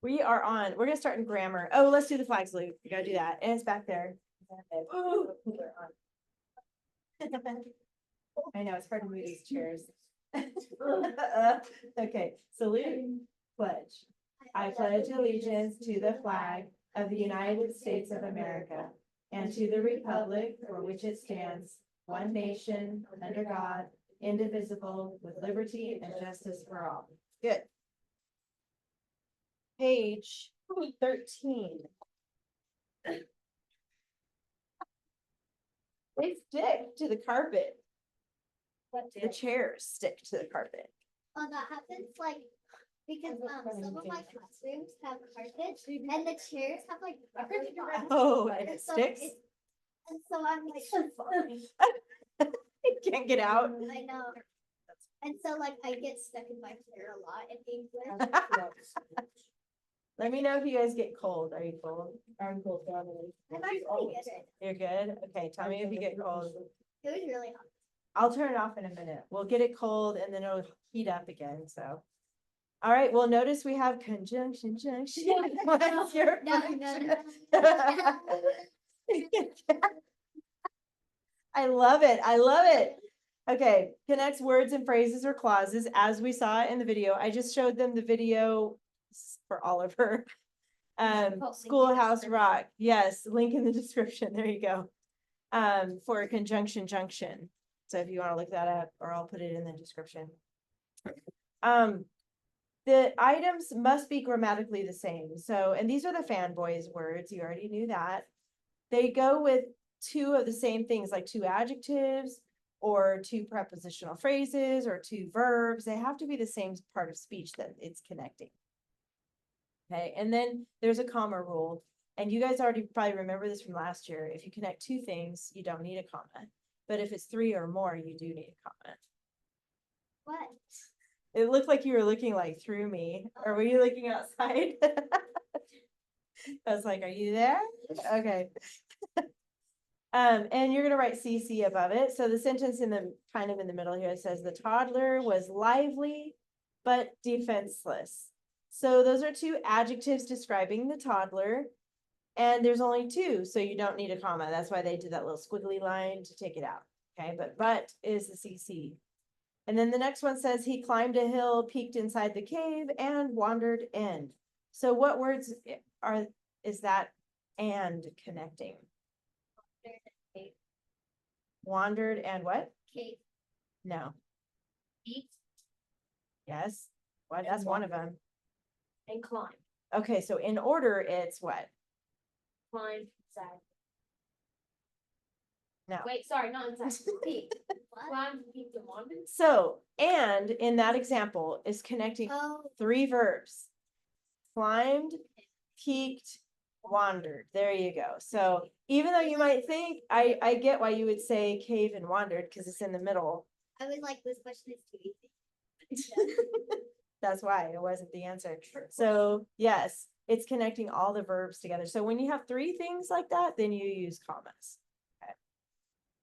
We're gonna start in grammar. Oh, let's do the flag salute. We gotta do that. And it's back there. I know, it's hard to move these chairs. Okay, salute, pledge. I pledge allegiance to the flag of the United States of America and to the republic for which it stands, one nation, under God, indivisible, with liberty and justice for all. Good. Page 13. They stick to the carpet. The chairs stick to the carpet. Oh, that happens like because some of my classrooms have carpet and the chairs have like rubber. Oh, and it sticks? And so I'm like, You can't get out. I know. And so like I get stuck in my chair a lot in English. Let me know if you guys get cold. Are you cold? I'm cold, family. I'm actually good. You're good? Okay, tell me if you get cold. It was really hot. I'll turn it off in a minute. We'll get it cold and then it'll heat up again, so. All right, well, notice we have conjunction, junction. What's your function? I love it. I love it. Okay, connects words and phrases or clauses as we saw in the video. I just showed them the video for Oliver. Schoolhouse Rock. Yes, link in the description. There you go. For conjunction junction. So if you want to look that up, or I'll put it in the description. The items must be grammatically the same. So, and these are the fanboys words. You already knew that. They go with two of the same things, like two adjectives or two prepositional phrases or two verbs. They have to be the same part of speech that it's connecting. Okay, and then there's a comma rule. And you guys already probably remember this from last year. If you connect two things, you don't need a comma. But if it's three or more, you do need a comma. What? It looked like you were looking like through me. Or were you looking outside? I was like, are you there? Okay. And you're gonna write CC above it. So the sentence in the kind of in the middle here, it says the toddler was lively but defenseless. So those are two adjectives describing the toddler. And there's only two, so you don't need a comma. That's why they did that little squiggly line to take it out. Okay, but is the CC. And then the next one says he climbed a hill, peeked inside the cave, and wandered in. So what words is that and connecting? Wandered and what? Cave. No. Eat. Yes. What? That's one of them. And climb. Okay, so in order, it's what? Climb inside. No. Wait, sorry, not inside. Peak. What? Climb, peak, and wander. So, and in that example is connecting Oh, three verbs. Climbed, peeked, wandered. There you go. So even though you might think, I get why you would say cave and wandered because it's in the middle. I was like, this question is too easy. That's why it wasn't the answer. So yes, it's connecting all the verbs together. So when you have three things like that, then you use commas.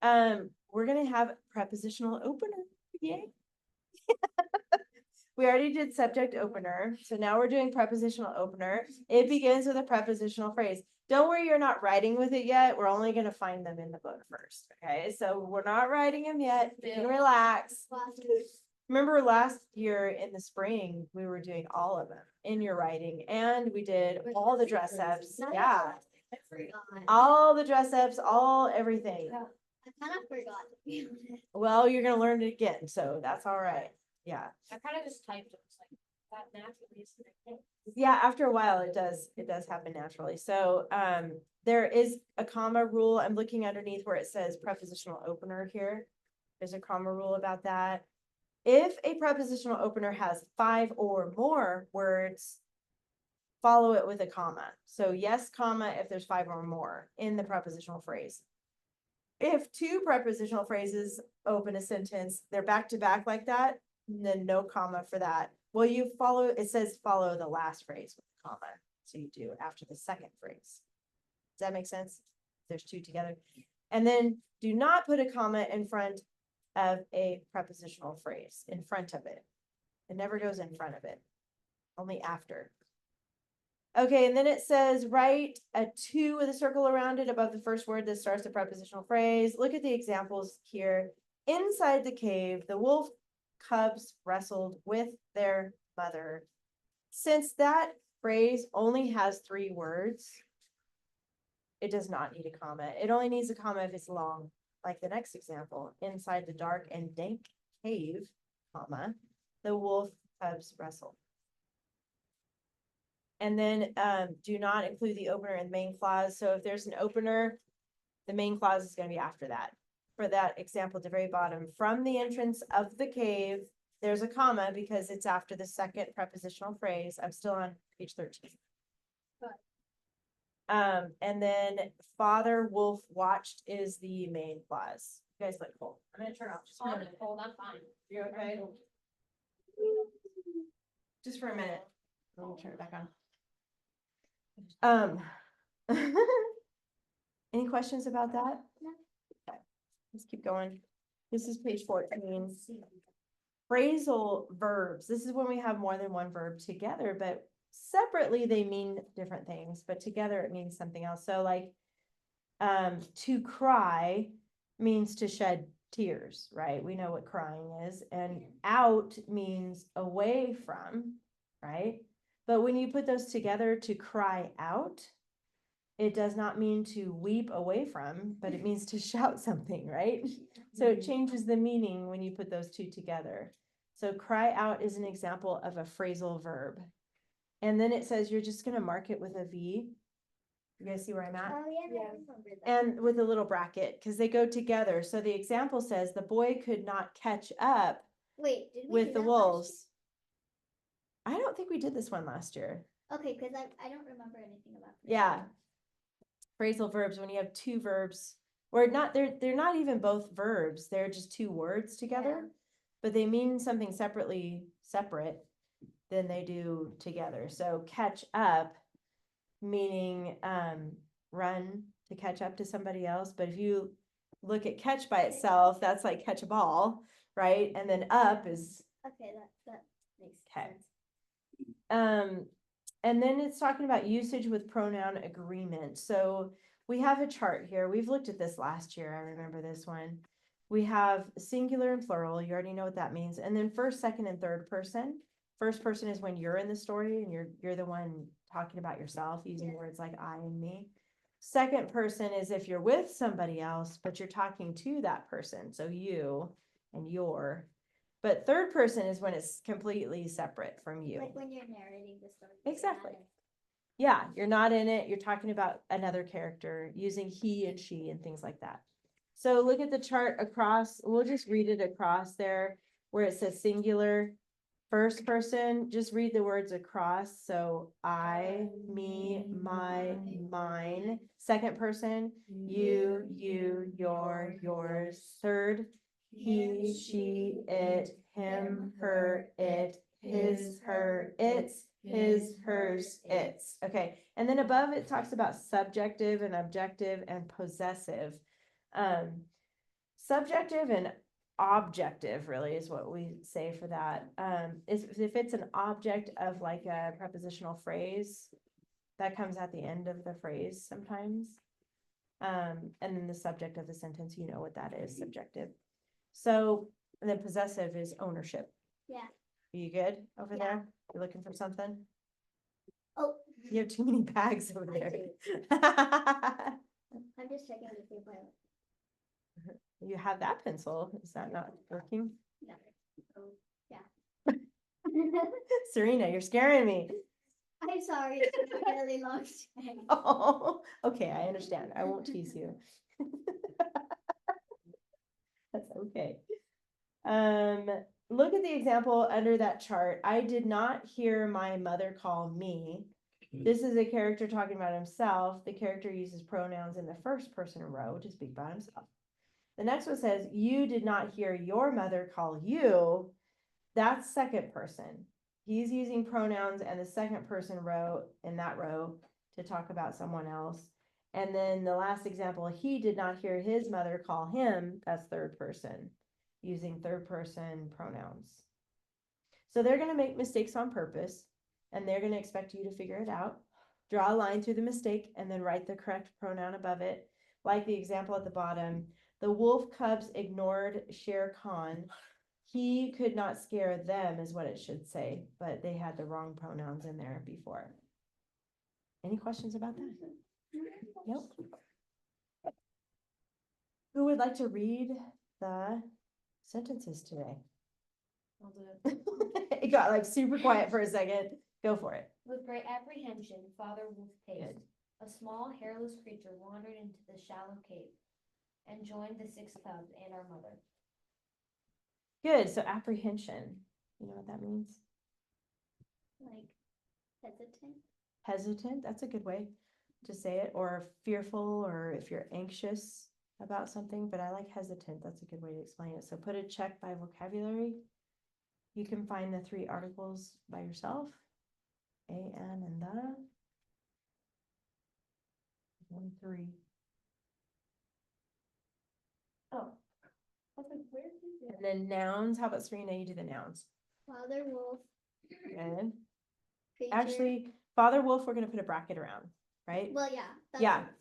Okay. We're gonna have prepositional opener. Yay. We already did subject opener. So now we're doing prepositional opener. It begins with a prepositional phrase. Don't worry, you're not writing with it yet. We're only going to find them in the book first. Okay, so we're not writing them yet. You can relax. Remember last year in the spring, we were doing all of them in your writing, and we did all the dress ups. Yeah, I forgot. all the dress ups, all everything. I kind of forgot. To be honest. Well, you're going to learn it again. So that's all right. Yeah. I kind of just typed it. It's like that naturally is connected. Yeah, after a while it does happen naturally. So there is a comma rule. I'm looking underneath where it says prepositional opener here. There's a comma rule about that. If a prepositional opener has 5 or more words, follow it with a comma. So yes, comma, if there's 5 or more in the prepositional phrase. If 2 prepositional phrases open a sentence, they're back to back like that, then no comma for that. Well, you follow, it says follow the last phrase with a comma. So you do after the second phrase. Does that make sense? There's 2 together. And then do not put a comma in front of a prepositional phrase, in front of it. It never goes in front of it, only after. Okay, and then it says write a 2 with a circle around it above the first word that starts the prepositional phrase. Look at the examples here. Inside the cave, the wolf cubs wrestled with their mother. Since that phrase only has 3 words, it does not need a comma. It only needs a comma if it's long, like the next example. Inside the dark and dank cave, comma, the wolf cubs wrestled. And then do not include the opener in the main clause. So if there's an opener, the main clause is going to be after that. For that example at the very bottom, from the entrance of the cave, there's a comma because it's after the second prepositional phrase. I'm still on page 13. And then Father Wolf watched is the main clause. You guys look cool. I'm gonna turn off just for a minute. Hold on, fine. You okay? Just for a minute. Let me turn it back on. Any questions about that? No. Okay, let's keep going. This is page 14. Phrasal verbs. This is when we have more than one verb together, but separately they mean different things, but together it means something else. So like, to cry means to shed tears, right? We know what crying is, and out means away from, right? But when you put those together, to cry out, it does not mean to weep away from, but it means to shout something, right? So it changes the meaning when you put those two together. So cry out is an example of a phrasal verb. And then it says you're just gonna mark it with a V. You guys see where I'm at? Oh, yeah, Yeah. I remember that. And with a little bracket, because they go together. So the example says the boy could not catch up Wait, did we with do the that last wolves. I don't think we did this one last year. year? Okay, because I don't remember anything about this. Yeah. Phrasal verbs, when you have two verbs, or not, they're not even both verbs, they're just two words together, Yeah. but they mean something separate than they do together. So catch up, meaning run to catch up to somebody else. But if you look at catch by itself, that's like catch a ball, right? And then up is Okay, that makes Okay. sense. And then it's talking about usage with pronoun agreement. So we have a chart here. We've looked at this last year. I remember this one. We have singular and plural. You already know what that means. And then first, second, and third person. First person is when you're in the story and you're the one talking about yourself, using words like I and me. Second person is if you're with somebody else, but you're talking to that person. So you and your. But third person is when it's completely separate from you. Like when you're narrating the story. you're Exactly. not in- Yeah, you're not in it. You're talking about another character using he and she and things like that. So look at the chart across. We'll just read it across there where it says singular. First person, just read the words across. So I, me, my, mine. Second person, you, your, yours. Third, he, she, it, him, her, it, his, her, its, his, hers, its. Okay, and then above it talks about subjective and objective and possessive. Subjective and objective really is what we say for that. If it's an object of like a prepositional phrase, that comes at the end of the phrase sometimes. And then the subject of the sentence, you know what that is, subjective. So, and then possessive is ownership. Yeah. Are you good over Yeah. there? You looking for something? Oh, You have too many bags over I there. I'm just checking to see if I. You have that pencil. Is that not working? No. Oh, yeah. Serena, you're scaring me. I'm sorry, it's been a really long day. Oh, okay, I understand. I won't tease you. That's okay. Look at the example under that chart. I did not hear my mother call me. This is a character talking about himself. The character uses pronouns in the first person row to speak about himself. The next one says, you did not hear your mother call you. That's second person. He's using pronouns and the second person row in that row to talk about someone else. And then the last example, he did not hear his mother call him. That's third person, using third person pronouns. So they're going to make mistakes on purpose and they're going to expect you to figure it out. draw a line through the mistake and then write the correct pronoun above it. Like the example at the bottom, the wolf cubs ignored Shere Khan. He could not scare them is what it should say, but they had the wrong pronouns in there before. Any questions about that? Nope. Who would like to read the sentences today? I'll do it. It got like super quiet for a second. Go for it. With great apprehension, Father Wolf paced. Good. A small hairless creature wandered into the shallow cave and joined the 6 cubs and our mother. Good. So apprehension. You know what that means? Like hesitant. Hesitant. That's a good way to say it. Or fearful, or if you're anxious about something. But I like hesitant. That's a good way to explain it. So put a check by vocabulary. You can find the 3 articles by yourself. A, an, and the. 1, 3. Oh. I was like, where is it? And then nouns. How about Serena? You do the nouns. Father wolf. Good. Creature. Actually, Father Wolf, we're gonna put a bracket around, right? Well, yeah. that's Yeah. what-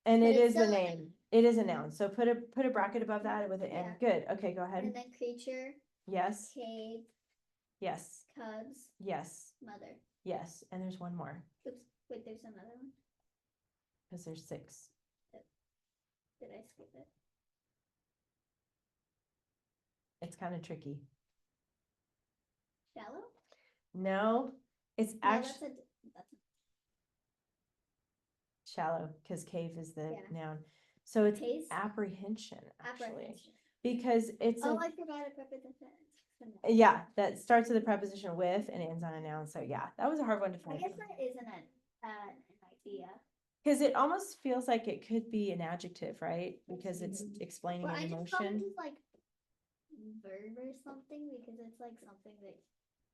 And but it it's is the still a name. It is a noun. So put a bracket above that with an N. Good. Okay, go ahead. And then creature, Yes, cave, yes, cubs, yes, mother. yes. And there's one more Oops, wait, there's another one. because there's 6. Did I skip it? It's kind of tricky. Shallow? No, it's No, actually that's shallow because cave is the Yeah. noun. So it's Taste? apprehension, actually, apprehension. because it's Oh, a, I forgot a preposition. yeah, that starts with a preposition with and ends on a noun. So yeah, that was a hard one to I find. guess that isn't an idea. Because it almost feels like it could be an adjective, right? Because it's explaining Well, an I just thought it emotion. was like verb or something because it's like something that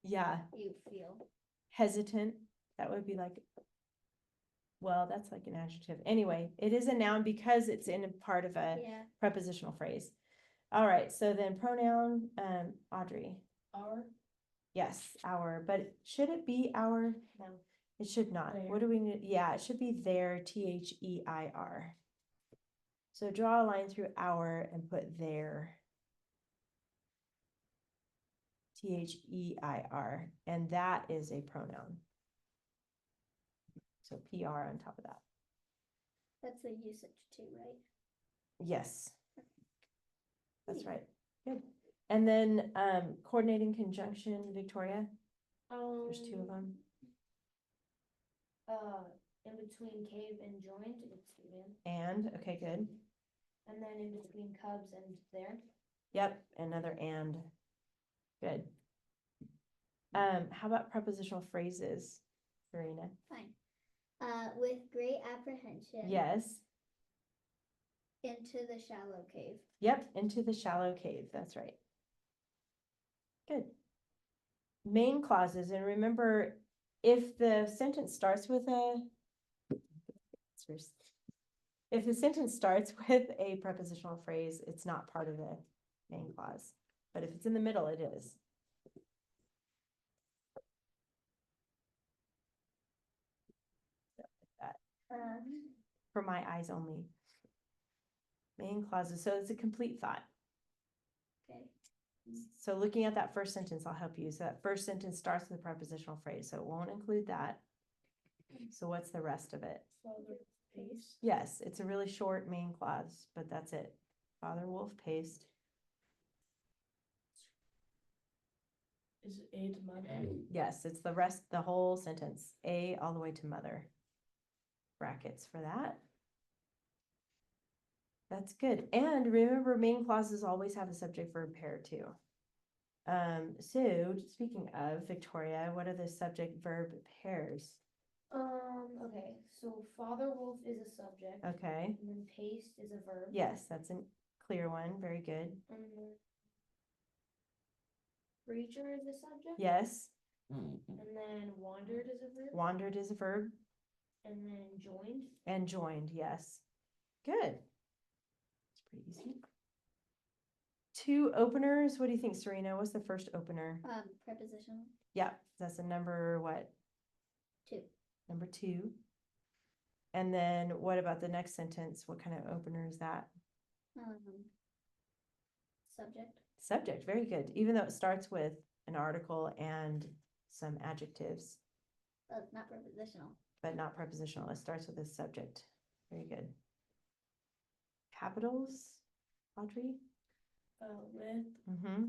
Yeah, you feel. hesitant, that would be like, well, that's like an adjective. Anyway, it is a noun because it's in a part of a Yeah. prepositional phrase. All right, so then pronoun, Audrey. Our? Yes, our, but should it be our? No. It should not. Their. What do we need? Yeah, it should be their, THEIR. So draw a line through our and put their. THEIR, and that is a pronoun. So PR on top of that. That's the usage too, right? Yes. That's right. Good. And then coordinating conjunction, Victoria, there's 2 of them. In between cave and joined, it's in. And, okay, good. And then in between cubs and there. Yep, another and. Good. How about prepositional phrases, Serena? Fine. With great apprehension. Yes. Into the shallow cave. Yep, into the shallow cave. That's right. Good. Main clauses, and remember, if the sentence starts with if the sentence starts with a prepositional phrase, it's not part of the main clause. But if it's in the middle, it is. For my eyes only. Main clauses, so it's a complete thought. Okay. So looking at that first sentence, I'll help you. So that first sentence starts with a prepositional phrase, so it won't include that. So what's the rest of it? Father pace. Yes, it's a really short main clause, but that's it. Father Wolf paced. Is it A to mother? Yes, it's the rest, the whole sentence, A all the way to mother. Brackets for that. That's good. And remember, main clauses always have a subject verb pair too. So speaking of, Victoria, what are the subject verb pairs? Okay, so Father Wolf is a subject. Okay, And then paced is a verb. yes, that's a clear one. Very good. And then creature is a subject. Yes, And then wandered is a verb. wandered is a verb, And then joined. and joined, yes. Good. It's pretty easy. 2 openers. What do you think, Serena? What's the first opener? Prepositional. Yeah, that's a number what? 2. Number 2. And then what about the next sentence? What kind of opener is that? Subject. Subject, very good. Even though it starts with an article and some adjectives, Not prepositional. but not prepositional. It starts with a subject. Very good. Capitals, Audrey? With Mm-hmm,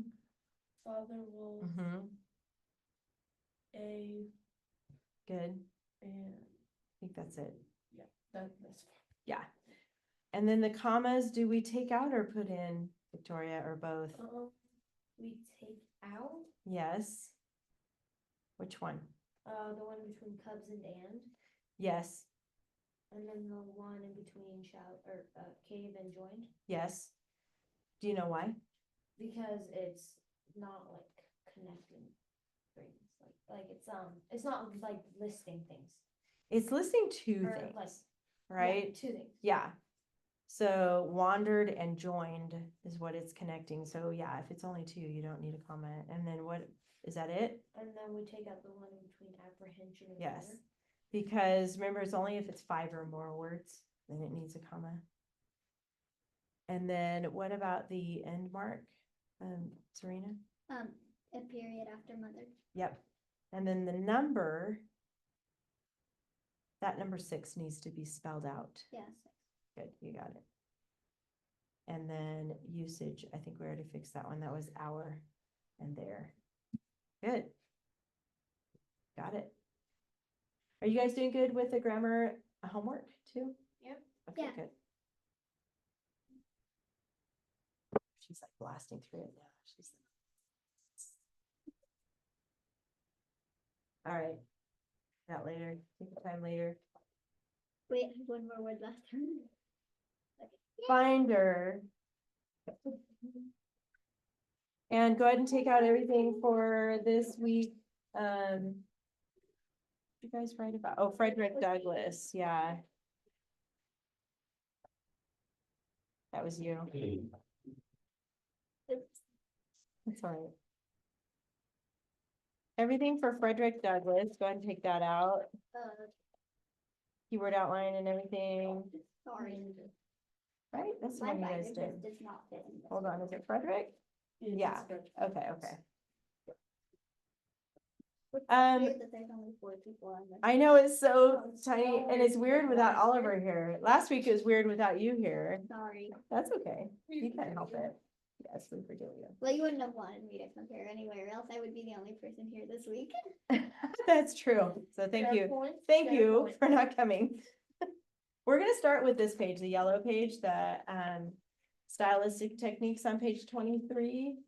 father will mm-hmm, a good. I and think that's it. that's Yeah. And then the commas, do we take out or put in, Victoria, or both? We take out, Yes. Which one? the one between Cubs and, Yes, and then the one in between cave and joined, yes. Do you know why? because it's not like connecting things, like it's not like listing things. It's listing two Or, things, like, right? Yeah, 2 things. Yeah. So wandered and joined is what it's connecting. So yeah, if it's only two, you don't need a comma. And then what, is that it? And then we take out the one in between apprehension and Yes. water. Because remember, it's only if it's 5 or more words, then it needs a comma. And then what about the end mark, Serena? A period after mother. Yep. And then the number, that number 6 needs to be spelled out. Yes. Good, you got it. And then usage, I think we already fixed that one. That was our and there. Good. Got it. Are you guys doing good with the grammar homework too? Yep. Okay, Yeah. good. She's like blasting through it now. She's all right. That later. Take the time later. Wait, I have one more word left. Binder. And go ahead and take out everything for this week. You guys write about, oh, Frederick Douglass, yeah. That was you. That's all right. Everything for Frederick Douglass, go ahead and take that out. Keyword outline and everything, Sorry. right? That's the My one you binder guys just did. does not fit in this. Hold on, is it Frederick? Yeah. Okay, okay. It's Um, weird that there's only 4 people on this. I know it's so tiny and it's weird without Oliver here. Last week it was weird without you here. Sorry. That's okay. You can't help it. Yes, we forgive you. Well, you wouldn't have wanted me to come here anyway, or else I would be the only person here this week. That's true. So thank Fair you. point, Thank fair you point. for not coming. We're gonna start with this page, the yellow page, the stylistic techniques on page 23.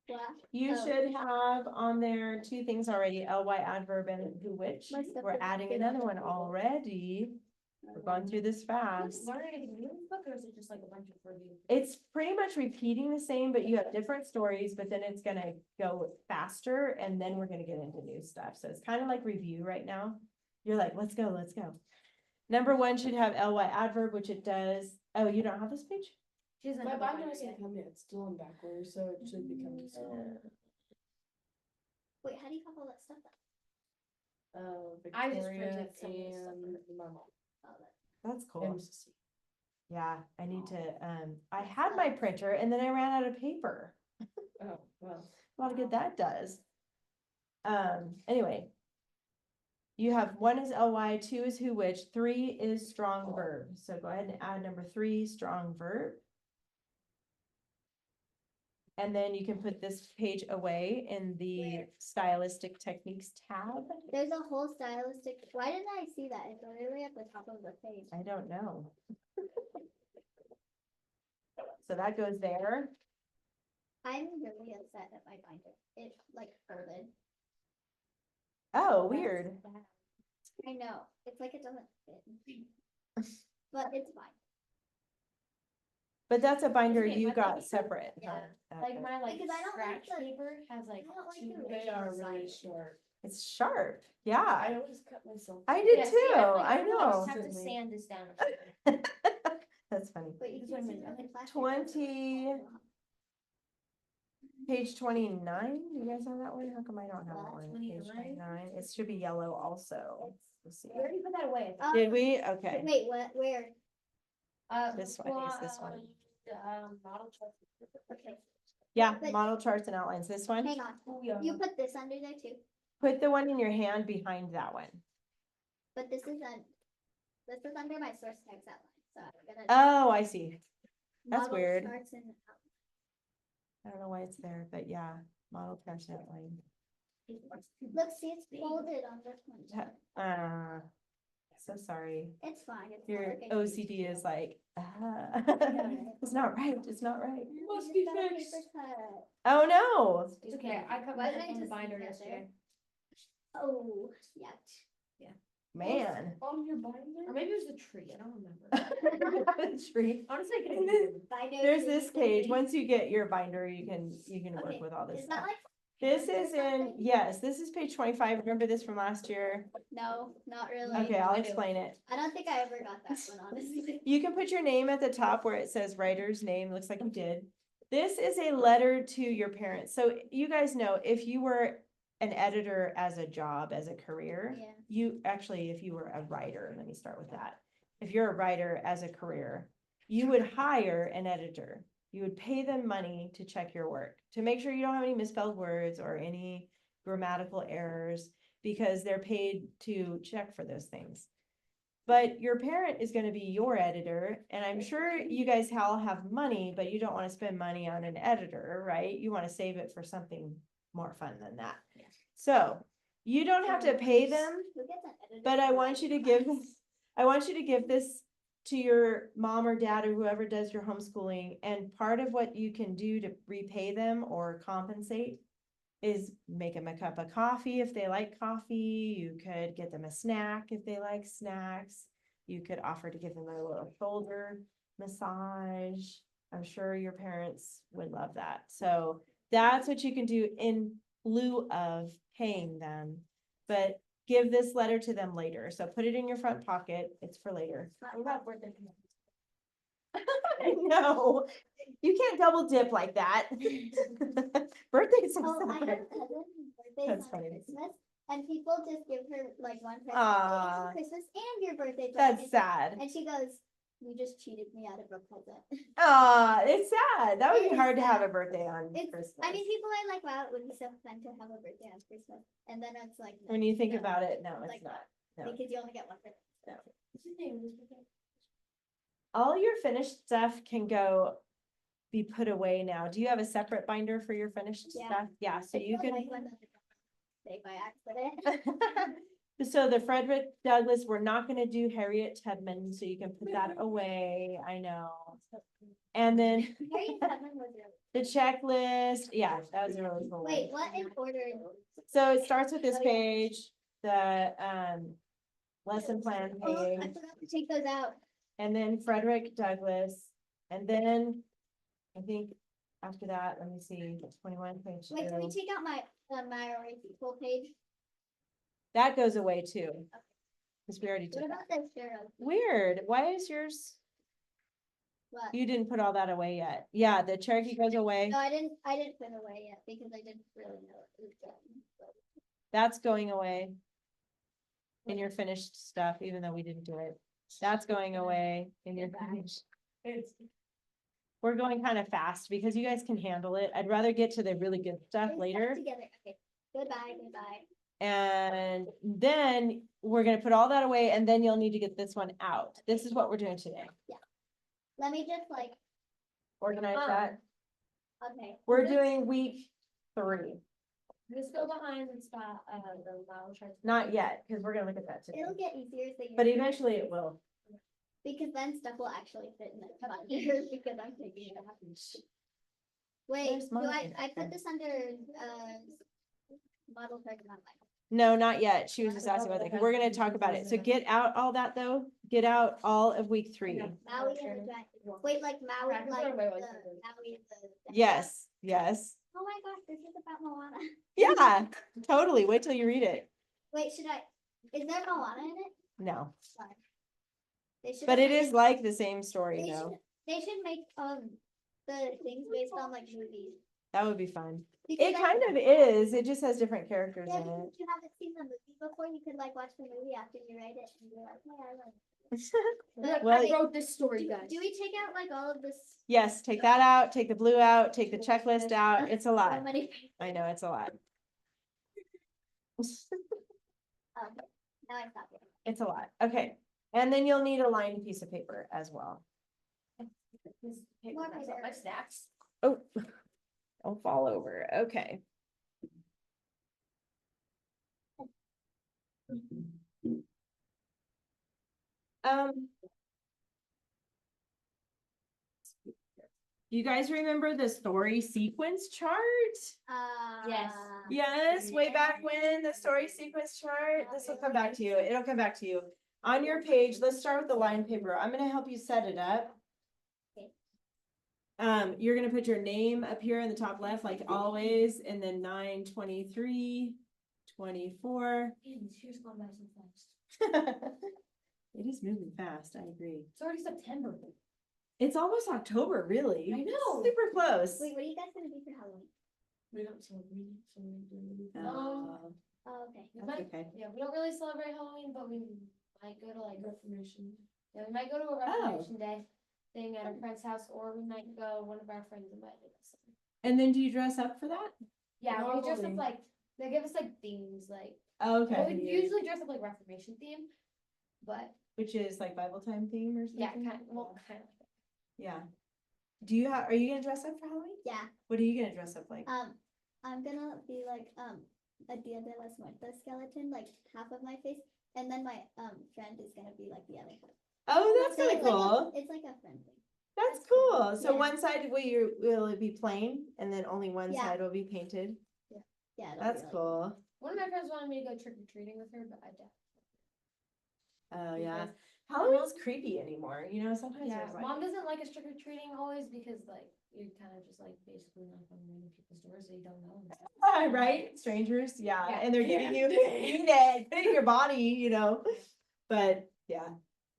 Wow. You Oh. should have on there 2 things already, ly adverb and who which. My stuff We're is adding been another on one the table. already. We're going through this fast. Learning anything new in this book, or is it just like a bunch of review? It's pretty much repeating the same, but you have different stories, but then it's gonna go faster and then we're gonna get into new stuff. So it's kind of like review right now. You're like, let's go, let's go. Number 1 should have ly adverb, which it does. Oh, you don't have this page? She doesn't My have a binder binder hasn't yet. come yet. It's still on backwards, so it should be coming soon. Wait, how do you have all that stuff? I just Victoria printed some of the stuff and my mom. Oh, that. That's cool. And Cece. Yeah, I need to, I had my printer and then I ran out of paper. Oh, well. A lot of good that does. Anyway. You have 1 is ly, 2 is who which, 3 is strong verb. So go ahead and add number 3, strong verb. And then you can put this page away in the Where? stylistic techniques tab. There's a whole stylistic. Why didn't I see that? It's literally at the top of the page. I don't know. So that goes there. I'm really upset at my binder. It like folded. Oh, weird. I know. It's like it doesn't fit. But it's fine. But that's a binder Isn't it you my got binder? separate. Yeah. huh? Like Okay. my Because I don't like scratch the- paper has like I don't like 2 the They are really Side. short. It's sharp. Yeah, I always cut myself. I did Yeah, see, too. I like, know. just have to Certainly. sand this down. That's funny. But you This can one see is- the other plastic. 20. Page 29, do you guys have that one? How come I don't have that one? Page 29? 29, it should be yellow also. Let's see. We already put that away. Did we? Okay. Wait, what, where? This one, I think it's this one. Model chart. Okay, Yeah, But- model charts and outlines. This one. hang on. Oh, yeah. You put this under there too, Put the one in your hand behind that one. but this is under my source text outline, so I'm gonna. Oh, I see. that's model weird. charts and I don't know why it's there, but yeah, model charts and outline. Look, see, it's folded on this one. So sorry. It's fine. It's Your not like I OCD changed is it. like, it's not right. It's not right. No, Must we be just got a fixed. paper cut. Oh, no. It's okay, I cut Why mine did I in the just binder leave that yesterday. Oh, yeah. Man. On your binder? Or maybe it was the tree, I don't remember. Tree. Honestly, I And couldn't then remember. Binder There's to this the page. thing. Once you get your binder, you can work Okay, with all this Is stuff. that like? This parents is or in, something? yes, this is page 25. Remember this from last year? No, not really. Okay, I'll I do. explain it. I don't think I ever got that one, honestly. You can put your name at the top where it says writer's name, looks like you did. This is a letter to your parents. So you guys know, if you were an editor as a job, as a career, Yeah. you actually, if you were a writer, let me start with that. If you're a writer as a career, you would hire an editor. You would pay them money to check your work, to make sure you don't have any misspelled words or any grammatical errors, because they're paid to check for those things. But your parent is gonna be your editor, and I'm sure you guys all have money, but you don't wanna spend money on an editor, right? You wanna save it for something more fun than that. Yeah. So, you don't have to pay them, Who gets an editor but I for want you to writing give, class? I want you to give this to your mom or dad or whoever does your homeschooling, and part of what you can do to repay them or compensate is make them a cup of coffee if they like coffee. You could get them a snack if they like snacks. You could offer to give them a little shoulder massage. I'm sure your parents would love that. So that's what you can do in lieu of paying them. But give this letter to them later. So put it in your front pocket. It's for later. What about birthday? No, you can't double dip like that. Birthdays are Oh, I have a separate. cousin whose birthday That's is on funny. Christmas, and people just give her like one present. Aw. "Thanks for Christmas and your birthday. That's present." sad. And she goes, "You just cheated me out of a present." It's sad. That would It be is hard to have a sad. birthday on It's, Christmas. I mean, people are like, wow, it would be so fun to have a birthday on Christmas. And then it's like, When you think no, about it, no, it's Like, not. No. because you only get one present. What's his name? Who's birthday? All your finished stuff can be put away now. Do you have a separate binder for your finished Yeah. stuff? Yeah, so It's you so can. nice when the say by accident. So the Frederick Douglass, we're not gonna do Harriet Tubman, so you can put that away. I know. And then Harriet Tubman was really. the checklist, yeah, that was a really cool one. Wait, what in order? So it starts with this Oh, yeah. page, the lesson plan Oh, I page, forgot to take those out. and then Frederick Douglass, and then I think after that, let me see, 21 page Wait, can we 2. take out my minority people page? That goes away too. Cause we already What did about that. the Cheryl? Weird, why is yours, What? you didn't put all that away yet? Yeah, the Cherokee goes away, No, I didn't put it away yet because I didn't really know it was done. but- that's going away. In your finished stuff, even though we didn't do it, that's going away in your finished. We're going kind of fast because you guys can handle it. I'd rather get to the really good stuff We're stuck later. Together, okay. Goodbye, goodbye. And then we're gonna put all that away, and then you'll need to get this one out. This is what we're doing today. Let me just like, Organize Oh. that. okay. We're this- doing week 3. This go behind the spot, the model charts. Not yet, because we're gonna look at that today. It'll get easier as the year. But goes, eventually it will. Because then stuff will actually fit in the binder because I'm taking it out. Wait, Where's mine? I put this under, model chart and outline. No, not yet. She was just asking about that, 'cause we're gonna talk about it. So get out all that though. Get out all of week 3. Maui and the giant, wait, like Maui, Practice like our way with the, it. Maui and the. Yes, yes. Oh my gosh, this is about Moana. Yeah, totally. Wait till you read it. Wait, is there Moana in it? No, Sorry. They should. but it is like the same story They though. should, they should make, the things based on like movies. That would be fun. Because It kind of is. It just has different characters Yeah, in because it. if you haven't seen the movie before, you could like watch the movie after you write it and be like, yeah, I like it. Well, I wrote this story, Do, guys. do we take out like all of this? Yes, take that out, take the blue out, take the checklist out. It's a So lot. many. I know, it's a lot. Now I stop it. It's a lot. Okay. And then you'll need a lined piece of paper as well. This paper More mess up my paper. snacks. Oh, don't fall over. Okay. Um. You guys remember the story sequence chart? Yes. Yes, way back when, the story sequence chart. This will come back to you. It'll come back to you. On your page, let's start with the lined paper. I'm gonna help you set it up. Okay. You're gonna put your name up here in the top left, like always, and then 9/23, 24. Man, this year's gone by so fast. It is moving fast, I agree. It's already September. It's almost October, really. I know. Super close. Wait, what are you guys gonna do for Halloween? We don't celebrate, so we do. Uh, Oh, okay. We That's might, okay. yeah, we don't really celebrate Halloween, but we might go to like, Reformation. yeah, we might go to a Oh. Reformation Day thing at a friend's house, or we might go, one of our friends invited us. And then do you dress up for that? Yeah, we dress up Normally. like, they give us like themes, like, Oh, well, okay. we usually dress up like Reformation theme, but Which is like Bible time theme or something? yeah, kind of, well, kind of. Yeah. Do you have, are you gonna dress up for Halloween? Yeah. What are you gonna dress up like? I'm gonna be like a Dia de las Muertas skeleton, like half of my face, and then my friend is gonna be like the other half. Oh, that's So kinda it's like cool. it's like a friend thing. That's cool. So Yeah. one side will it be plain and then only one Yeah. side will be painted? Yeah. it'll That's be like- cool. One of my friends wanted me to go trick or treating with her, but I doubt. Oh, yeah. because- Halloween's creepy anymore, you know, sometimes Yeah, there's like. mom doesn't like us trick or treating always because like you're kind of just like basically knock on random people's doors that you don't know. and stuff. Right? Strangers, yeah, Yeah. and they're giving you, eat it, put it in your body, you know, but, yeah.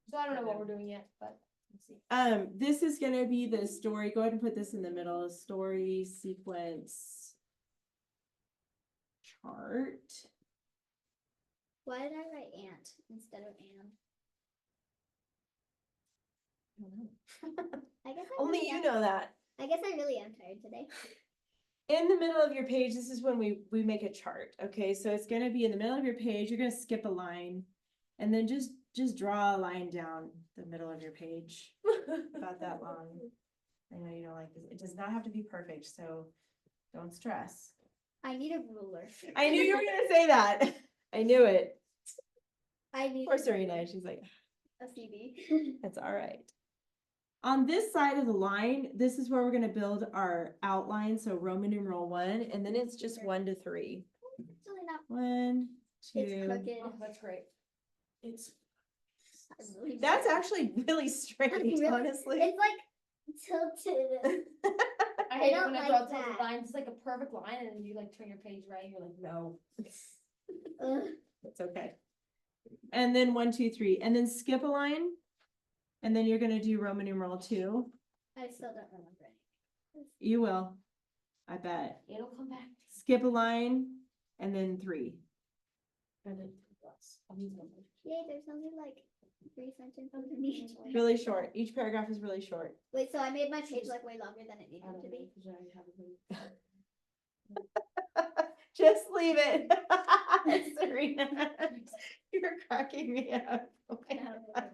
So I don't know what we're doing yet, but let's see. This is gonna be the story, go ahead and put this in the middle, story sequence chart. Why did I write ant instead of Anne? I don't know. I guess Only really you am- know that. I guess I really am tired today. In the middle of your page, this is when we make a chart, okay? So it's gonna be in the middle of your page, you're gonna skip a line. And then just draw a line down the middle of your page, about that long. I know you don't like this, it does not have to be perfect, so don't stress. I need a ruler. I knew you were gonna say that, I knew it. I need Poor Serena, she's like, a CB. that's all right. On this side of the line, this is where we're gonna build our outline, so Roman numeral 1, and then it's just 1 to 3. It's really not. 1, It's 2. crooked. Oh, that's great. It's It's really That's bad. actually really strange, Really- honestly. It's like tilted. I hate it don't when I like draw tilted that. lines. It's like a perfect line, and then you like turn your page right. And you're like, no. Ugh. It's okay. And then 1, 2, 3, and then skip a line. And then you're gonna do Roman numeral 2. I still don't remember it. You will, I bet. It'll come back. Skip a line, and then 3. and then plus. Yay, there's only like 3 sentences underneath. Really short. Each paragraph is really short. Wait, so I made my page like way longer than it I needed don't to know, be. 'cause I haven't been. Just leave it. Serena, you're cracking me up. Oh my God.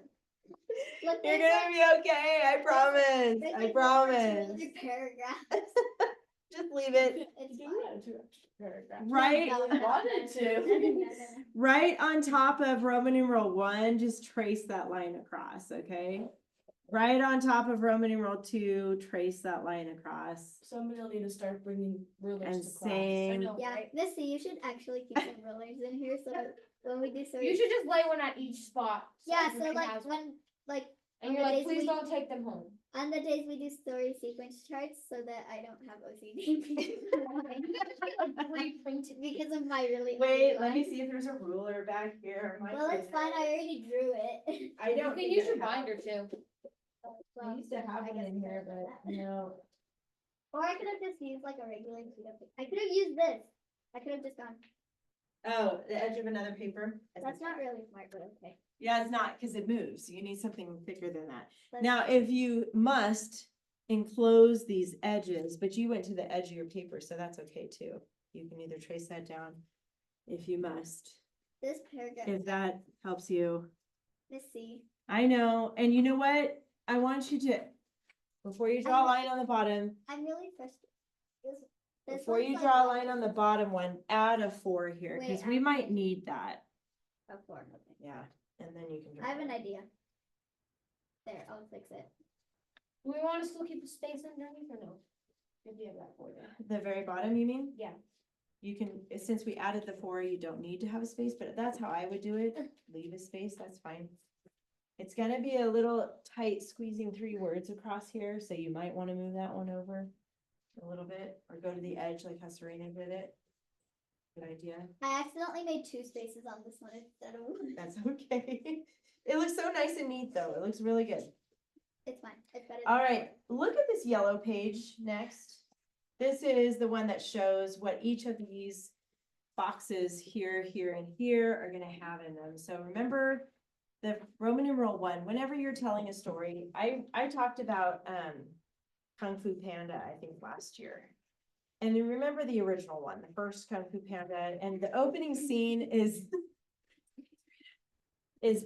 Look, You're there's gonna be okay, I promise, there's I like promise. 2 other paragraphs. Just leave it. It's Do fine. that 2 extra paragraphs. Right, No, no, no, wanted no, to. no, no, no, no. right on top of Roman numeral 1, just trace that line across, okay? Right on top of Roman numeral 2, trace that line across. Somebody will need to start bringing rulers And to class. same. know, Yeah, right? Missy, you should actually keep some rulers in here so that when we do stories. You should just lay one at each spot. Yeah, so everybody like has one. when like And on you're the like, days please we- don't take them home. on the days we do story sequence charts so that I don't have OCD Reprinted. because of my really Wait, ugly let me lines. see if there's a ruler back here. My Well, it's fine. I goodness. already drew it. I You don't. can think use I your have- binder too. I used to have I one guess in here, I but no. Or I could have just used like a regular sheet of paper. I could have used this. I could have just gone, Oh, the edge of another paper? that's not really smart, but okay. Yeah, it's not, because it moves. You need something thicker than that. Let's- Now, if you must enclose these edges, but you went to the edge of your paper, so that's okay too. You can either trace that down if you must, This paragraph, if that helps you. let's see. I know, and you know what? I want you to, before you draw a line on the bottom, I'm really frustrated. This before one's you like draw a one line on to the bottom one, add a 4 here, Wait, because we add might 4. need that. four, okay. Yeah, and then you can. I have draw an it. idea. There, I'll fix it. Do we want to still keep the space underneath or no? If you have that for there. The very bottom, you mean? Yeah. You can, since we added the 4, you don't need to have a space, but that's how I would do it. Leave a space, that's fine. It's gonna be a little tight squeezing 3 words across here, so you might wanna move that one over a little bit, or go to the edge like how Serena did it. Good idea. I accidentally made 2 spaces on this one instead of 1. That's okay. It looks so nice and neat, though. It looks really good. It's fine. It's better. All right, look at this yellow page next. This is the one that shows what each of these boxes here, here, and here are gonna have in them. So remember the Roman numeral 1, whenever you're telling a story, I talked about Kung Fu Panda, I think last year. And you remember the original one, the first Kung Fu Panda, and the opening scene is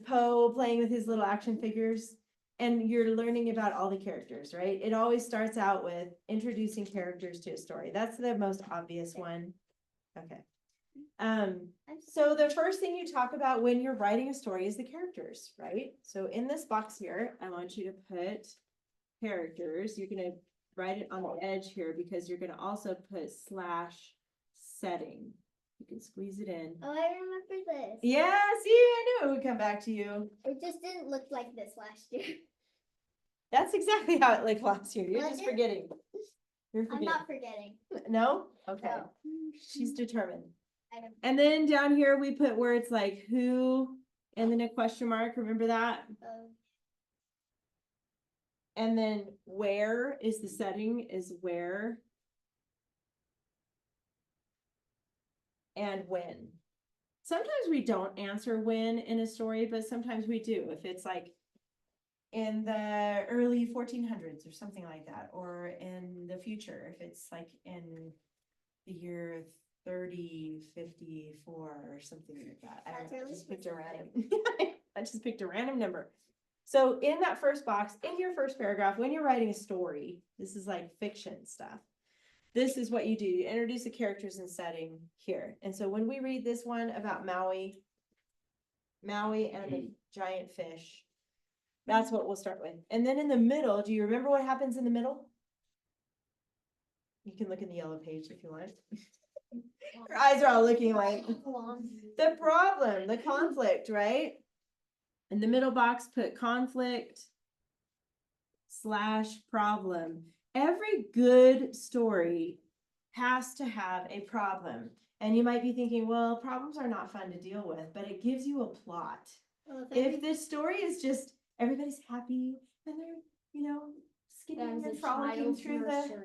Poe playing with his little action figures. And you're learning about all the characters, right? It always starts out with introducing characters to a story. That's the most obvious one. Okay. So the first thing you talk about when you're writing a story is the characters, right? So in this box here, I want you to put characters. You're gonna write it on the edge here because you're gonna also put /setting. You can squeeze it in. Oh, I remember this. Yeah, see, I knew it would come back to you. It just didn't look like this last year. That's exactly how it looked last year. You're Was just it? forgetting. You're I'm forgetting. not forgetting. No? Okay. No. She's determined. I don't- And then down here, we put words like who, and then a question mark, remember that? And then where is the setting is where. And when. Sometimes we don't answer when in a story, but sometimes we do. If it's like in the early 1400s or something like that, or in the future, if it's like in the year 3054 or something like that. I don't That's know, I really just picked a random. I just picked a random number. So in that first box, in your first paragraph, when you're writing a story, this is like fiction stuff. This is what you do. You introduce the characters and setting here. And so when we read this one about Maui and the giant fish, that's what we'll start with. And then in the middle, do you remember what happens in the middle? You can look in the yellow page if you want. Your eyes are all looking like the problem, the conflict, right? In the middle box, put conflict / problem. Every good story has to have a problem. And you might be thinking, well, problems are not fun to deal with, but it gives you a plot. Well, If the story is just everybody's happy and they're, skipping and frolicking through the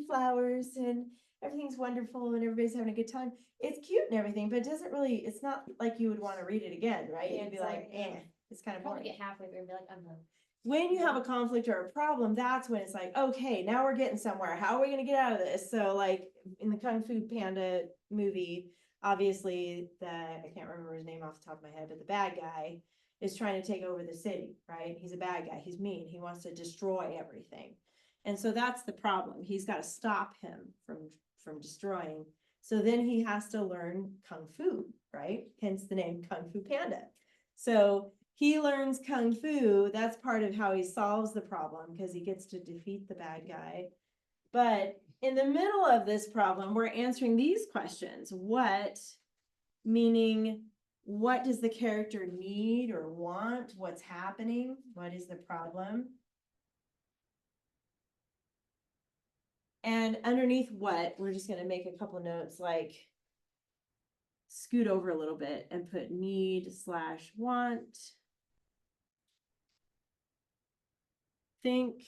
flowers and everything's wonderful and everybody's having a good time. It's cute and everything, but it doesn't really, it's not like you would want to read it again, right? Yeah, You'd be it's like, boring. it's kind of Probably boring. get halfway through and be like, I'm done. When you have a conflict or a problem, that's when it's like, okay, now we're getting somewhere. How are we gonna get out of this? So like in the Kung Fu Panda movie, obviously I can't remember his name off the top of my head, but the bad guy is trying to take over the city, right? He's a bad guy. He's mean. He wants to destroy everything. And so that's the problem. He's got to stop him from destroying. So then he has to learn Kung Fu, right? Hence the name Kung Fu Panda. So he learns Kung Fu. That's part of how he solves the problem because he gets to defeat the bad guy. But in the middle of this problem, we're answering these questions. What, meaning, what does the character need or want? What's happening? What is the problem? And underneath what, we're just going to make a couple notes like scoot over a little bit and put need / want. Think.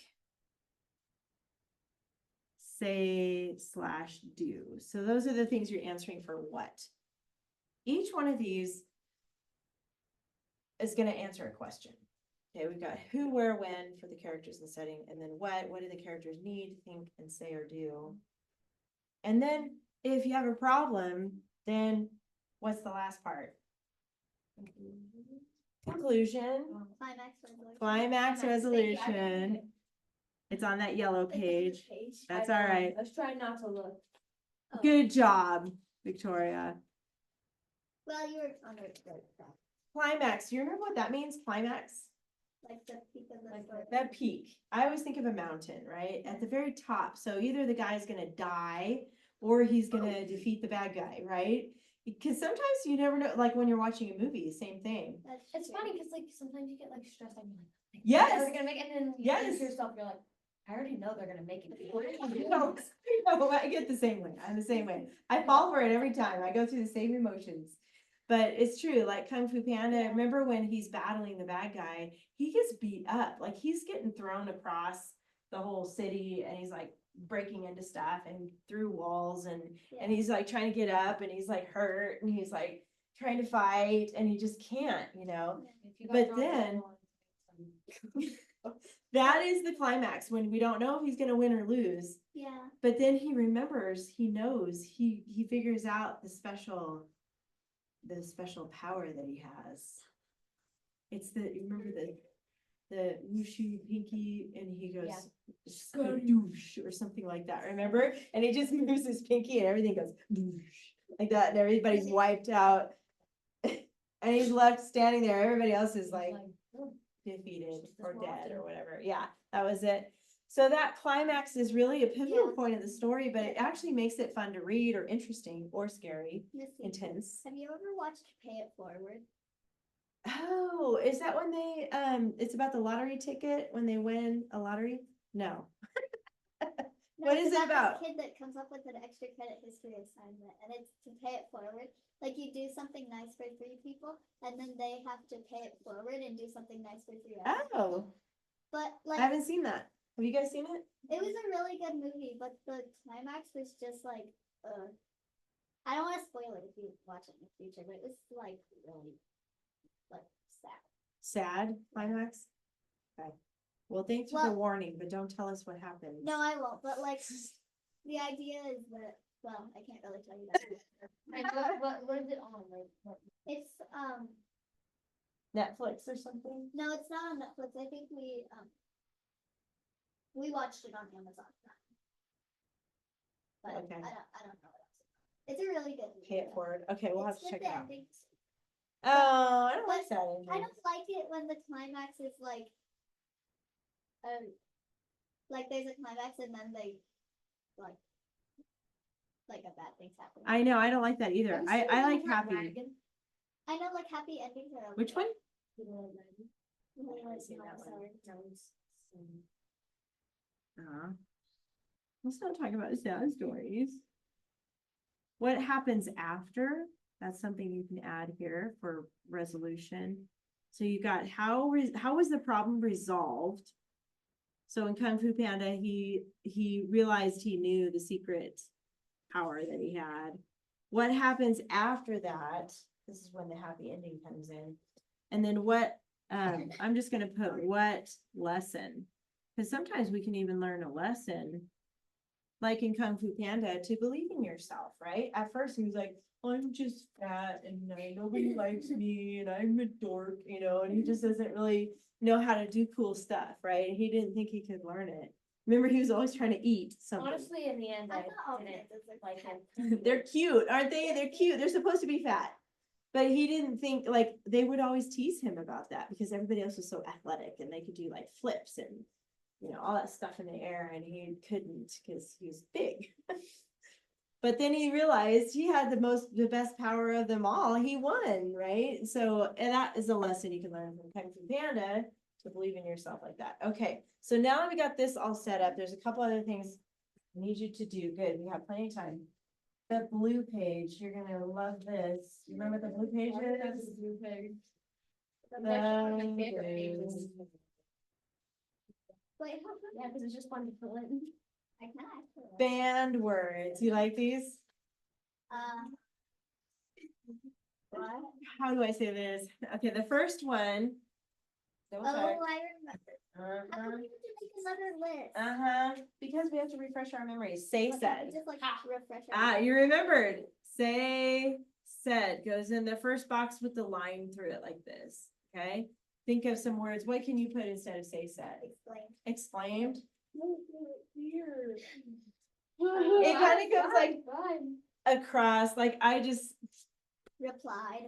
say slash do. So those are the things you're answering for what. Each one of these is gonna answer a question. Okay, we've got who, where, when for the characters and setting, and then what do the characters need, think, and say or do? And then if you have a problem, then what's the last part? Conclusion, Climax resolution. climax Thank you. resolution. It's on that yellow page. That's all right. I was trying not to look. Oh, Good job, Victoria. Well, you were on the right track, Climax, you remember what that means, climax? like the peak of the Like story. That peak. I always think of a mountain, right? At the very top. So either the guy's gonna die or he's gonna defeat the bad guy, right? Because sometimes you never know, like when you're watching a movie, same thing. That's It's true. funny because like sometimes you get like stressed out and you're like, Yes. they're gonna make it, and then you Yes. think to yourself, you're like, I already know they're gonna make it. No, I get the same way. I'm the same way. I fall for it every time. I go through the same emotions. But it's true, like Kung Fu Panda, Yeah. remember when he's battling the bad guy, he gets beat up, like he's getting thrown across the whole city and he's like breaking into stuff and through walls and Yeah. he's like trying to get up and he's like hurt and he's like trying to fight and he just can't, you know? But then- That is the climax when we don't know if he's gonna win or lose. Yeah. But then he remembers, he knows, he figures out the special power that he has. It's you remember the wushu pinky and he goes, skadoosh or something like that, remember? And he just moves his pinky and everything goes doosh, like that and everybody's wiped out. And he's left standing there, everybody else is like defeated or dead or whatever. Yeah, that was it. So that climax is really a pivotal Yeah. point of the story, but it actually makes it fun to read or interesting or scary, Missy, intense. have you ever watched Pay It Forward? Oh, is that when they, it's about the lottery ticket when they win a lottery? No. No, What is it's it about? This kid that comes up with an extra credit history assignment, and it's to pay it forward. Like you do something nice for 3 people, and then they have to pay it forward and do something nice for 3 other Oh, people. But I like, haven't seen that. Have you guys seen it? it was a really good movie, but the climax was just like, I don't want to spoil it if you watch it in the future, but it was like really, like sad. Sad climax? Okay. Well, thanks for the Well- warning, but don't tell us what happened. No, I won't. But like, the idea is that, well, I can't really tell you that. What is it on? Like, It's Netflix or something? no, it's not on Netflix. I think we watched it on Amazon Prime. But Okay. I don't know what else. It's a really good movie. Pay it though. forward. Okay, we'll have It's to with check it the out. endings. Oh, I don't But like that I ending. don't like it when the climax is like there's a climax and then they like a bad thing's happening. I know, I don't like that either. have you I seen the like Little Red happy. Dragon? I know like happy endings are. Which one? Little Red Dragon? No, haven't seen that one. Sorry, that was, Let's not talk about sad stories. What happens after? That's something you can add here for resolution. So you got how was the problem resolved? So in Kung Fu Panda, he realized he knew the secret power that he had. What happens after that? This is when the happy ending comes in. And then what, I'm just gonna put what lesson? Because sometimes we can even learn a lesson, like in Kung Fu Panda, to believe in yourself, right? At first he was like, I'm just fat and nobody likes me and I'm a dork, you know, and he just doesn't really know how to do cool stuff, right? He didn't think he could learn it. Remember, he was always trying to eat something. honestly, in the end, I I thought all didn't kids look like fat. him. They're cute, aren't they? They're cute. They're supposed to be fat. But he didn't think, like, they would always tease him about that because everybody else was so athletic and they could do like flips and, you know, all that stuff in the air and he couldn't because he was big. But then he realized he had the best power of them all. He won, right? So, and that is a lesson you can learn from Kung Fu Panda, to believe in yourself like that. Okay, so now that we got this all set up, there's a couple other things I need you to do. Good, we have plenty of time. The blue page, you're gonna love this. You remember the blue page is? Blue page. The That's one of my favorite blue. pages. Wait, how come? Yeah, because it's just fun to fill in. I can actually. Banned words. You like these? What? How do I say this? Okay, the first one. Oh, Double check. I remember. How come Uh-huh. we have to make another list? Uh-huh, because we have to refresh our memories. Say Okay, said. Just like refresh. our Ah, you memory. remembered. Say said goes in the first box with the line through it like this, okay? Think of some words. What can you put instead of say said? Explain. Exclaimed. Weird. It kind of goes like Fun. across, like Replied.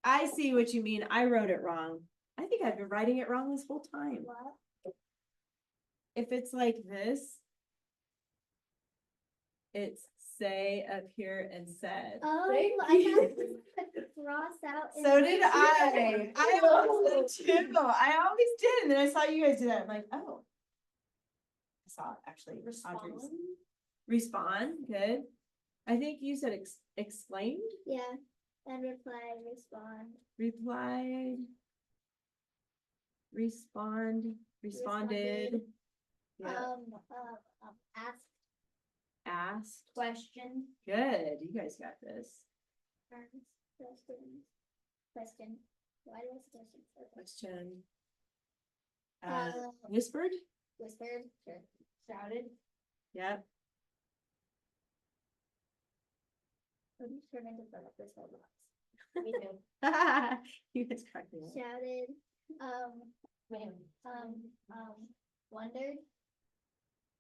I see what you mean. I wrote it wrong. I think I've been writing it wrong this whole time. What? If it's like this, it's say up here and said. Oh, Thank I you. got to cross out. and So make did sure I. I always did too. I always did. And then I saw you guys do that. I'm like, oh. I saw it actually. Audrey's. Respond. Good. I think you said exclaimed, Yeah, and reply, respond. replied, responded. Responded. Yeah. Ask, Asked. Question. Good. You guys got this. question. Why do I say question? Question. Uh, Whispered. Whispered, sure. Shouted. Yep. What do you turn into front of this whole box? Me too. You guys cracked me up. Shouted, Man. wondered.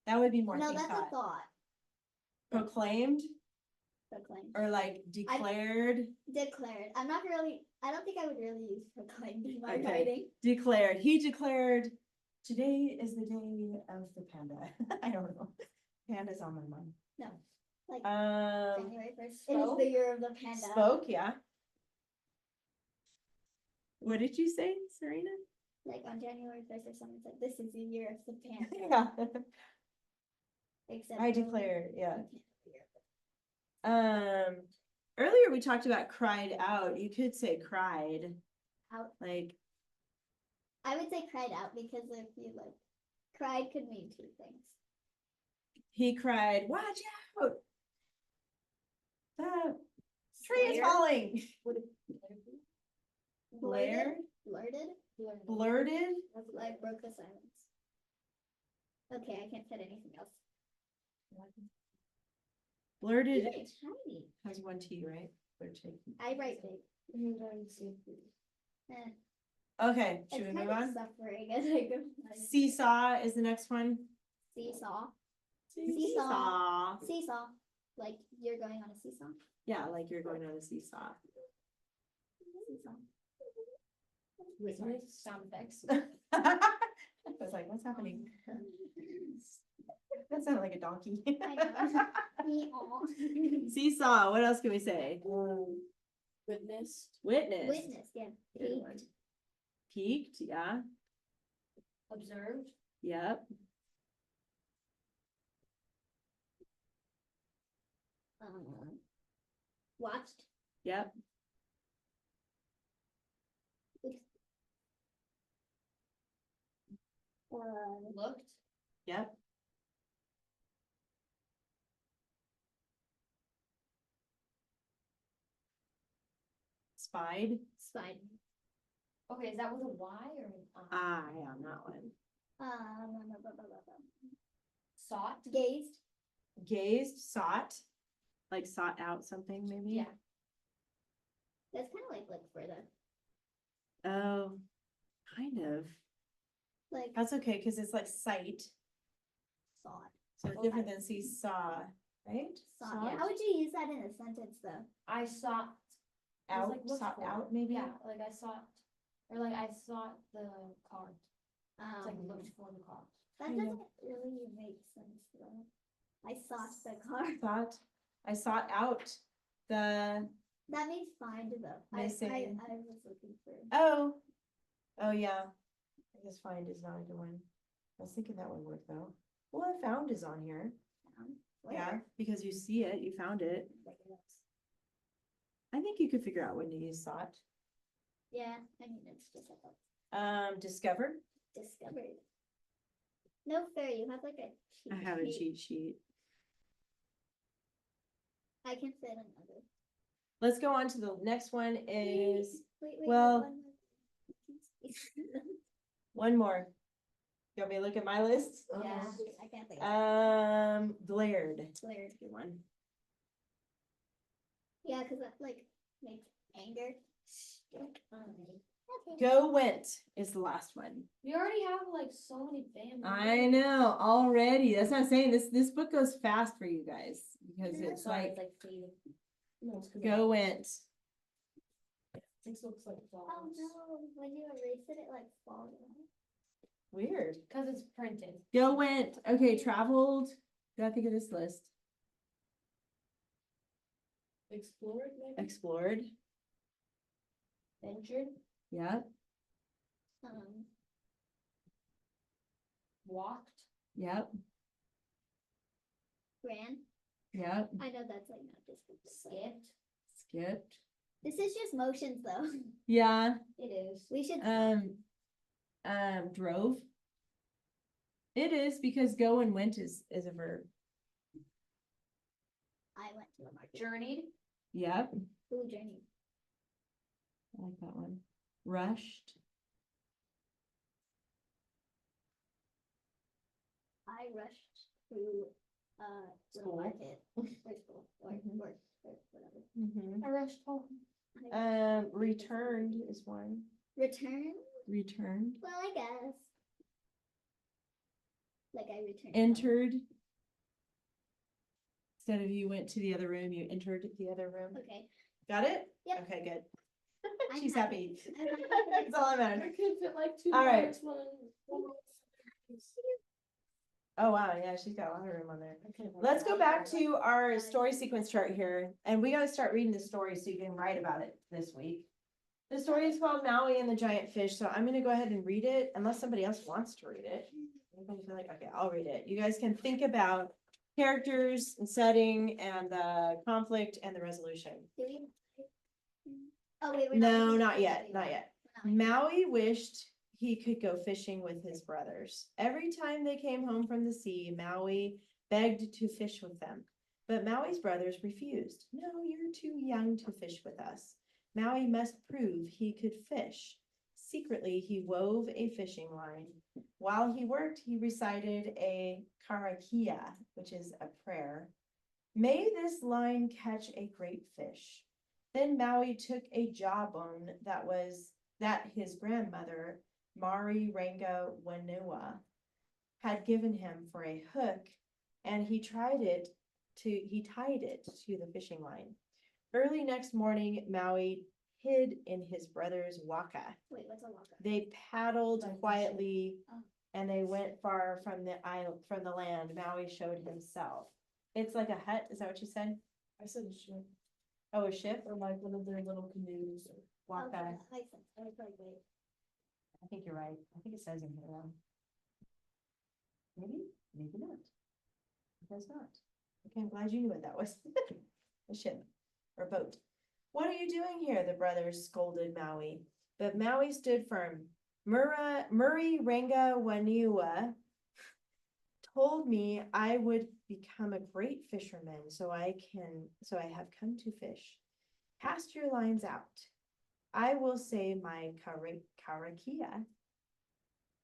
That would be more No, think that's a thought. thought. Proclaimed Proclaimed. or like declared. Declared. I don't think I would really use proclaimed in my Okay. writing. Declared. He declared, today is the day of the panda. I don't know. Panda's on my mind. No. Like Um, January 1st. It is the year of the panda. spoke, yeah. What did you say, Serena? Like on January 1st or someone said, this is the year of the panda. Yeah. Except I for declared, yeah. the year. Earlier we talked about cried out. You could say cried, Out. like, I would say cried out because if you like, cried could mean two things. he cried, watch out. The tree is Blare. falling. Would it Blare, Blurted. blurted, Like broke the silence. Okay, I can't fit anything else. blurted Really tiny. has one T, right? Blurted. I write big. Eh, Okay, should it's we kind move of on? suffering as I go. Seesaw is the next one. Seesaw. Seesaw. Seesaw. Like you're going on a seesaw. Yeah, like you're going on a seesaw. Seesaw. Witness sound effects. I was like, what's happening? That sounded like a donkey. I know. Meow. Seesaw, what else can we say? Witnessed. Witness. Witness, yeah. Good one. Peaked, yeah, Observed. yep. Watched. Yep. Looked. Yep. Spied. Spied. Okay, is that with a Y or an I? Ah, yeah, on that one. Sought. Gazed. Gazed, sought, like sought out something maybe? Yeah. That's kind of like look further. Oh, kind of. Like That's okay, because it's like sight, saw. so it's different than seesaw, right? Saw. How would you use that in a sentence though? I sought. it was Out, like looked sought for. out maybe? Yeah, like I sought, or like I sought the car. It's like looked for the car. That kind of. doesn't really make sense though. I sought the car. Thought, I sought out the, That means find though. I Missing. was looking for. oh, oh yeah. I guess find is not a good one. I was thinking that would work though. Well, I found is on here. Yeah, Where? because you see it, you found it. I think you could figure out when to use sought. Yeah, I mean it's just like Discovered, discovered. No fair, you have like a cheat I have a sheet. cheat sheet. I can fit another. Let's go on to the next one is Wait, well- one more. one more. You want me to look at my list? Yeah, I can't think of it. Glared. Glared. Good one. Yeah, cause that like makes anger. Go went is the last one. We already have like so many family. I know already. That's not saying this book goes fast for you guys because Yeah. it's Sorry, like it's like fading. No, it's 'cause go went. This looks like Oh flowers. no, when you erase it, it like falls out. Weird. Cause it's printed. Go went. Okay, traveled. Gotta think of this list. Explored maybe? Explored. Ventured, Yep. walked, Yep. Ran. Yep. I know that's like not just. skipped. Skipped. This is just motions though. Yeah. It is. We should. Drove. It is because go and went is a verb. I went to the market. Journeyed, Yep. Who journeyed? I like that one. Rushed. I rushed through the School. market or school or Mhm. work or whatever. I rushed home. Returned is one. Return? Returned. Well, I guess. Like I returned. home. Entered. Instead of you went to the other room, you entered the other room. Okay. Got it? Yep. Okay, good. I'm She's happy. I'm happy. That's all that I matters. could fit like two All right. words, one. Oh, wow, yeah, she's got a lot of room on there. Okay, Let's go back to our story sequence chart here, and we gotta start reading the story so you can write about it this week. The story is called Maui and the Giant Fish, so I'm gonna go ahead and read it unless somebody else wants to read it. Anybody feel like, okay, I'll read it. You guys can think about characters and setting and the conflict and the resolution. Do we? Oh wait, we're No, looking at not the yet, story not yet. yet. We're not looking Maui wished he could go fishing with his brothers. Every time they came home from the sea, Maui begged to fish with them. But Maui's brothers refused. No, you're too young to fish with us. Maui must prove he could fish. Secretly, he wove a fishing line. While he worked, he recited a karakia, which is a prayer. May this line catch a great fish. Then Maui took a jawbone that his grandmother, Mari Rango Wanua, had given him for a hook, and he tied it to the fishing line. Early next morning, Maui hid in his brother's waka. Wait, what's a waka? They paddled Like quietly, Oh. and they went far from the island, from the land. Maui showed himself. It's like a hut, is that what you said? I said a ship, Oh, a ship? or like one of their little canoes or. Waka. Okay, that makes sense. I was like, wait. I think you're right. I think it says in here though. Maybe, maybe not. It does not. Okay, I'm glad you knew what that was. A ship or boat. What are you doing here? The brothers scolded Maui. But Maui stood firm. Murray Ranga Waniua told me I would become a great fisherman, so I have come to fish. Cast your lines out. I will say my karakia.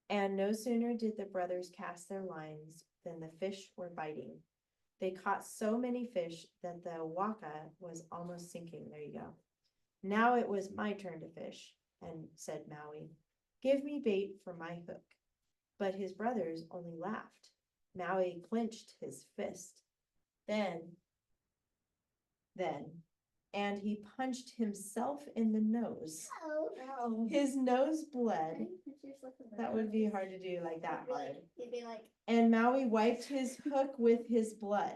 And no sooner did the brothers cast their lines than the fish were biting. They caught so many fish that the waka was almost sinking. There you go. Now it was my turn to fish, and said Maui, give me bait for my hook. But his brothers only laughed. Maui clenched his fist. Then, and he punched himself in the nose. Oh. His nose bled. Just look at That would be hard to do like that hard. You'd be like, And Maui wiped his hook with his blood.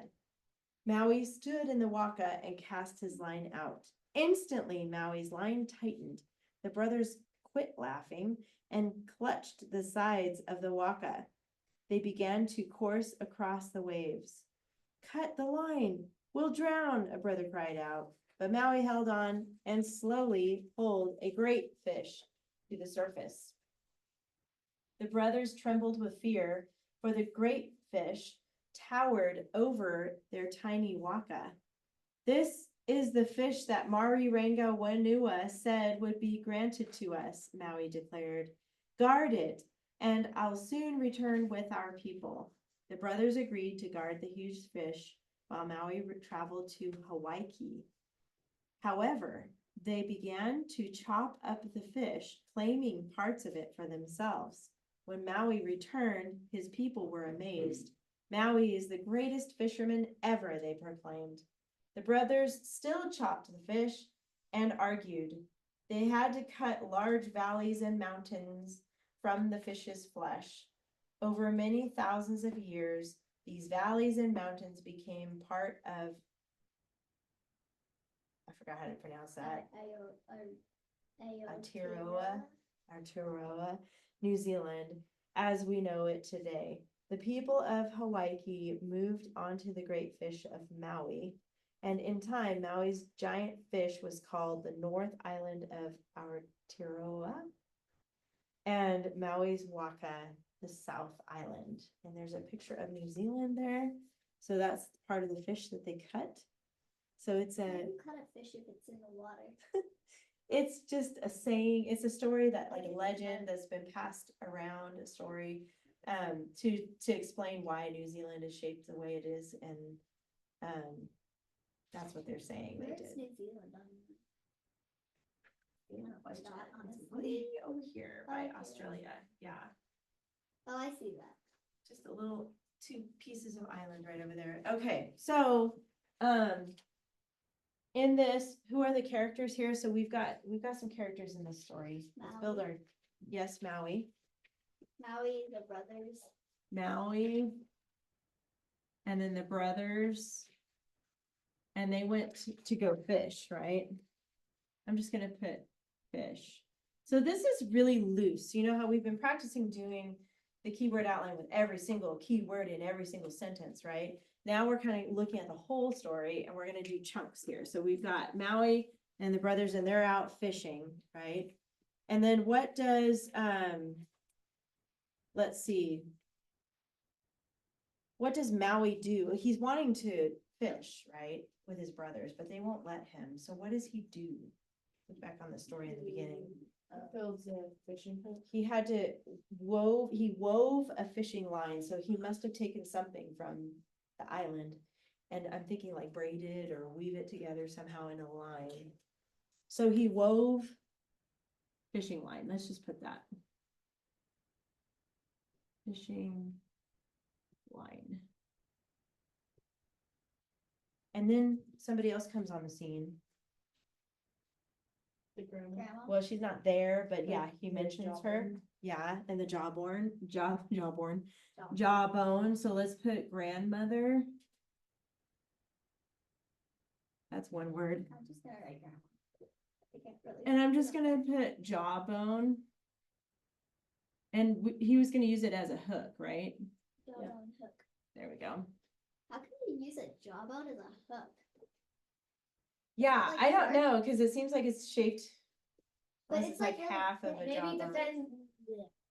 Maui stood in the waka and cast his line out. Instantly, Maui's line tightened. The brothers quit laughing and clutched the sides of the waka. They began to course across the waves. Cut the line, we'll drown, a brother cried out. But Maui held on and slowly pulled a great fish to the surface. The brothers trembled with fear, for the great fish towered over their tiny waka. This is the fish that Marirenga Wanua said would be granted to us, Maui declared. Guard it, and I'll soon return with our people. The brothers agreed to guard the huge fish while Maui traveled to Hawaii. However, they began to chop up the fish, claiming parts of it for themselves. When Maui returned, his people were amazed. Maui is the greatest fisherman ever, they proclaimed. The brothers still chopped the fish and argued. They had to cut large valleys and mountains from the fish's flesh. Over many thousands of years, these valleys and mountains became part of, I forgot how to pronounce that, Aotearoa, New Zealand, as we know it today. The people of Hawaii moved onto the great fish of Maui, and in time, Maui's giant fish was called the North Island of Aotearoa, and Maui's waka, the South Island. And there's a picture of New Zealand there, so that's part of the fish that they cut. So it's How do a, you cut a fish if it's in the water? it's just a saying, it's a story that, like a legend that's been passed around, a story, to explain why New Zealand is shaped the way it is, and, that's what they're saying they Where's did. New Zealand on? Good I question. forgot, It's honestly. way over here by Okay. Australia, yeah, Oh, I see that. just a little, two pieces of island right over there. Okay, so, in this, who are the characters here? So we've got some characters in this story. Let's build Maui. our, yes, Maui, Maui, the brothers. Maui. And then the brothers. And they went to go fish, right? I'm just gonna put fish. So this is really loose. You know how we've been practicing doing the keyword outline with every single keyword in every single sentence, right? Now we're kind of looking at the whole story, and we're gonna do chunks here. So we've got Maui and the brothers, and they're out fishing, right? And then what does, let's see. What does Maui do? He's wanting to fish, right, with his brothers, but they won't let him. So what does he do? Look back on the story in the beginning. Builds a fishing hook. He had to he wove a fishing line, so he must have taken something from the island. And I'm thinking like braided or weave it together somehow in a line. So he wove fishing line, let's just put that. Fishing line. And then somebody else comes on the scene. The grandma. Grandma. Well, she's not there, but yeah, he The mentions her. jawbone. Yeah, and the jawbone, jawbone, Jawbone. jawbone. So let's put grandmother. That's one word. I'm just gonna write grandma. I can't really. And I'm just gonna put jawbone. And he was gonna use it as a hook, right? Jawbone hook. There we go. How can you use a jawbone as a hook? Yeah, Like I don't shark? know, cause it seems like it's shaped. But Unless it's it's like like half of a Maybe it jawbone. depends,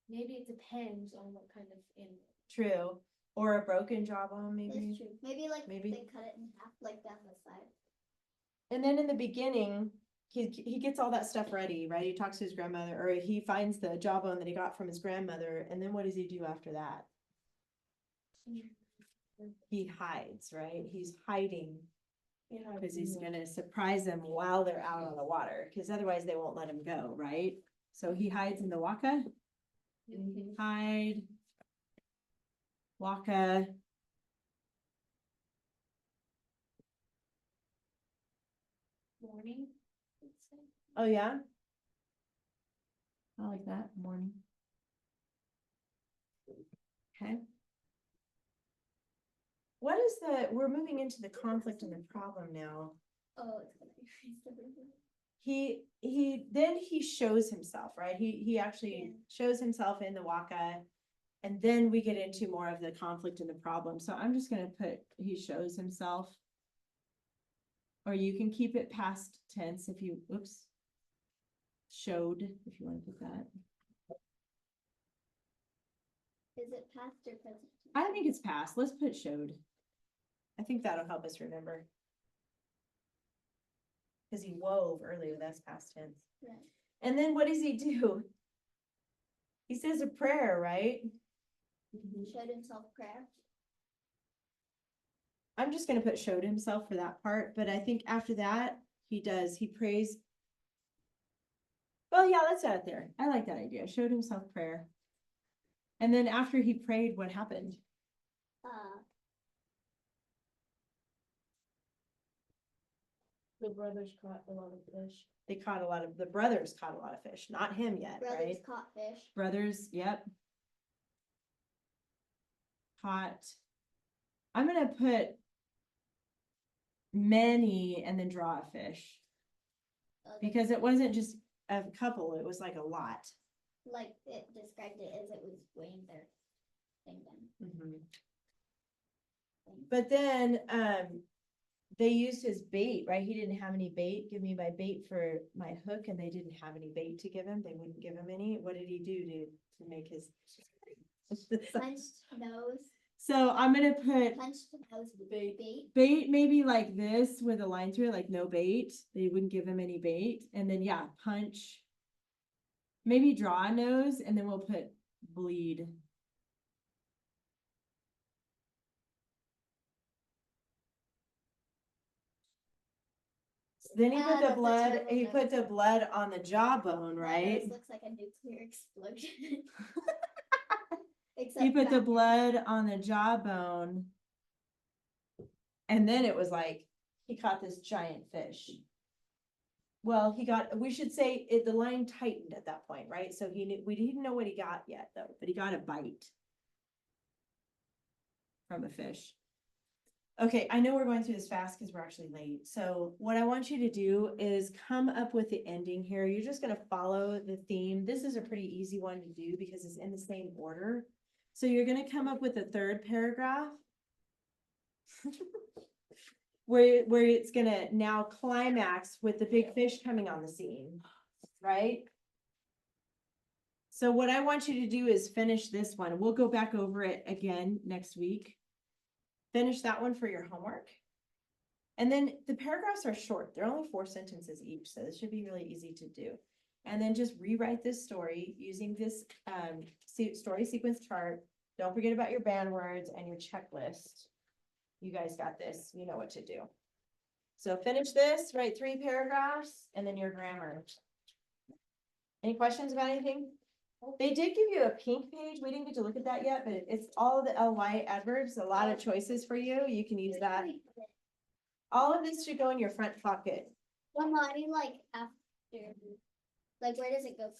maybe it depends on what kind of animal. True, or a broken jawbone, That's maybe. true. Maybe like Maybe. they cut it in half, like down the side. And then in the beginning, he gets all that stuff ready, right? He talks to his grandmother, or he finds the jawbone that he got from his grandmother, and then what does he do after that? He hides, right? He's hiding Yeah, because he's gonna surprise them while they're out on the water, because otherwise they won't let him go, right? So he hides in the waka, Mhm. hide, waka. Morning. let's say. Oh, yeah? I like that, morning. Okay. What is we're moving into the conflict and the problem now. Oh, it's gonna erase everything. Then he shows himself, right? He actually shows himself in the waka. And then we get into more of the conflict and the problem. So I'm just gonna put, he shows himself. Or you can keep it past tense if you, oops. Showed, if you wanna put that. Is it past or present? I think it's past. Let's put showed. I think that'll help us remember. Cause he wove earlier, that's past tense. Right. And then what does he do? He says a prayer, right? Showed himself prayer. I'm just gonna put showed himself for that part, but I think after that, he prays. Well, yeah, let's add it there. I like that idea. Showed himself prayer. And then after he prayed, what happened? The brothers caught a lot of fish. The brothers caught a lot of fish, not him yet, Brothers right? caught fish. Brothers, yep. Caught. I'm gonna put many and then draw a fish, because it wasn't just a couple, it was like a lot. Like it described it as it was weighing their thing down. But then, they used his bait, right? He didn't have any bait. Give me my bait for my hook, and they didn't have any bait to give him. They wouldn't give him any. What did he do to make his? Punched nose. So I'm gonna put Punched nose with Bait. bait. bait maybe like this with a line through it, like no bait. They wouldn't give him any bait. And then, yeah, punch. Maybe draw a nose, and then we'll put bleed. Then he put the That's a blood, terrible he put nose. the blood on the jawbone, My right? nose looks like a nuclear explosion. He Except put the fatter. blood on the jawbone. And then it was like, he caught this giant fish. Well, we should say it, the line tightened at that point, right? So we didn't know what he got yet though, but he got a bite from a fish. Okay, I know we're going through this fast because we're actually late. So what I want you to do is come up with the ending here. You're just gonna follow the theme. This is a pretty easy one to do because it's in the same order. So you're gonna come up with a third paragraph. Where it's gonna now climax with the big fish coming on the scene, right? So what I want you to do is finish this one. We'll go back over it again next week. Finish that one for your homework. And then the paragraphs are short. They're only 4 sentences each, so this should be really easy to do. And then just rewrite this story using this story sequence chart. Don't forget about your band words and your checklist. You guys got this. You know what to do. So finish this, write 3 paragraphs, and then your grammar. Any questions about anything? They did give you a pink page. We didn't get to look at that yet, but it's all the LY adverbs, a lot of choices for you. You can use that. All of this should go in your front pocket. Well, no, I mean like after. Like where does it go